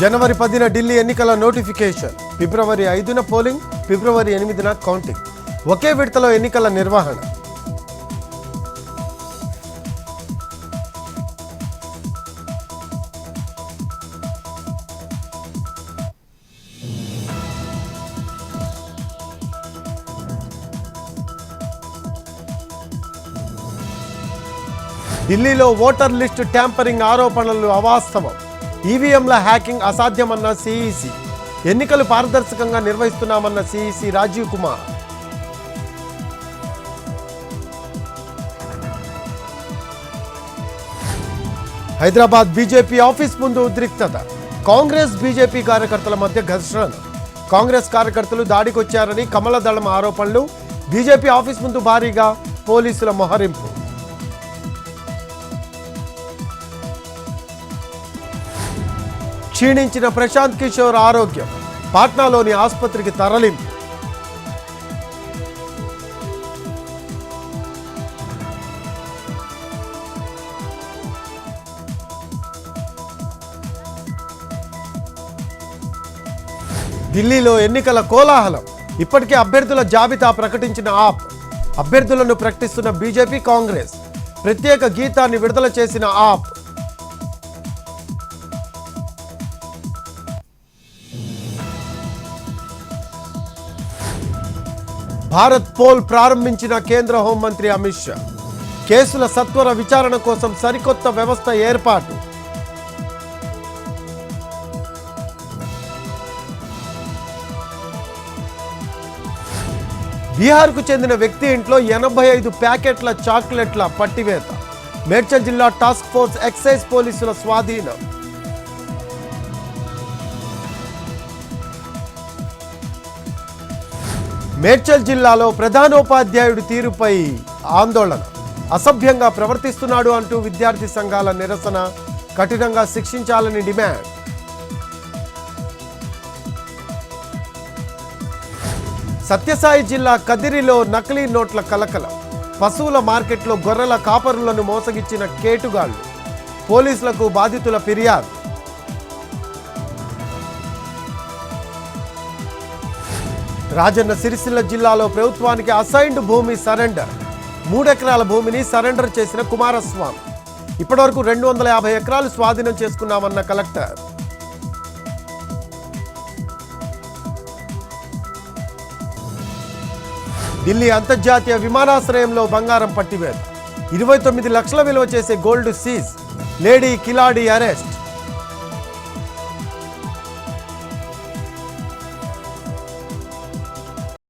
జనవరి 10న ఢిల్లీ ఎన్నికల నోటిఫికేషన్. ఫిబ్రవరి 5న పోలింగ్, ఫిబ్రవరి 8న కౌంటింగ్. ఒకే విడతలో ఎన్నికల నిర్వహణ. ఢిల్లీలో ఓటర్ లిస్టు ట్యాంపరింగ్ ఆరోపణలు అవాస్తవం. ఈవీఎంల హ్యాకింగ్ అసాధ్యమన్న సిఈసి. ఎన్నికలు పారదర్శకంగా నిర్వహిస్తున్నామన్న CEC Rajiv Kumar. Hyderabad BJP office ముందు ఉద్రిక్తత. కాంగ్రెస్ బీజేపీ కార్యకర్తల మధ్య ఘర్షణ. కాంగ్రెస్ కార్యకర్తలు దాడికొచ్చారని కమల దళం ఆరోపణలు. బీజేపీ ఆఫీస్ ముందు భారీగా పోలీసుల మొహరింపు. క్షీణించిన ప్రశాంత్ కిషోర్ ఆరోగ్యం. పాట్నాలోని ఆసుపత్రికి తరలింపు. ఢిల్లీలో ఎన్నికల కోలాహలం. ఇప్పటికే అభ్యర్థుల జాబితా ప్రకటించిన ఆప్. అభ్యర్థులను ప్రకటిస్తున్న బీజేపీ, కాంగ్రెస్. ప్రత్యేక గీతాన్ని విడుదల చేసిన ఆప్. భారత్ పోల్ ప్రారంభించిన కేంద్ర హోంమంత్రి అమిత్ షా. కేసుల సత్వర విచారణ కోసం సరికొత్త వ్యవస్థ ఏర్పాటు. బీహార్కు చెందిన వ్యక్తి ఇంట్లో 85 ప్యాకెట్ల చాక్లెట్ల పట్టివేత. మేడ్చల్ జిల్లా టాస్క్ ఫోర్స్ ఎక్సైజ్ పోలీసుల స్వాధీనం. మేడ్చల్ జిల్లాలో ప్రధానోపాధ్యాయుడి తీరుపై ఆందోళన. అసభ్యంగా ప్రవర్తిస్తున్నాడు అంటూ విద్యార్థి సంఘాల నిరసన. కఠినంగా శిక్షించాలని డిమాండ్. సత్యసాయి జిల్లా కదిరిలో నకిలీ నోట్ల కలకలం. పశువుల మార్కెట్లో గొర్రెల కాపరులను మోసగిచ్చిన కేటుగాళ్లు. పోలీసులకు బాధితుల ఫిర్యాదు. రాజన్న సిరిసిల్ల జిల్లాలో ప్రభుత్వానికి అసైన్డ్ భూమి సరెండర్. 3 ఎకరాల భూమిని సరెండర్ చేసిన కుమారస్వామి. ఇప్పటివరకు 250 ఎకరాలు స్వాధీనం చేసుకున్నామన్న కలెక్టర్. ఢిల్లీ అంతర్జాతీయ విమానాశ్రయంలో బంగారం పట్టివేత. 29 లక్షల విలువ చేసే గోల్డ్ సీజ్. లేడీ కిలాడి అరెస్ట్.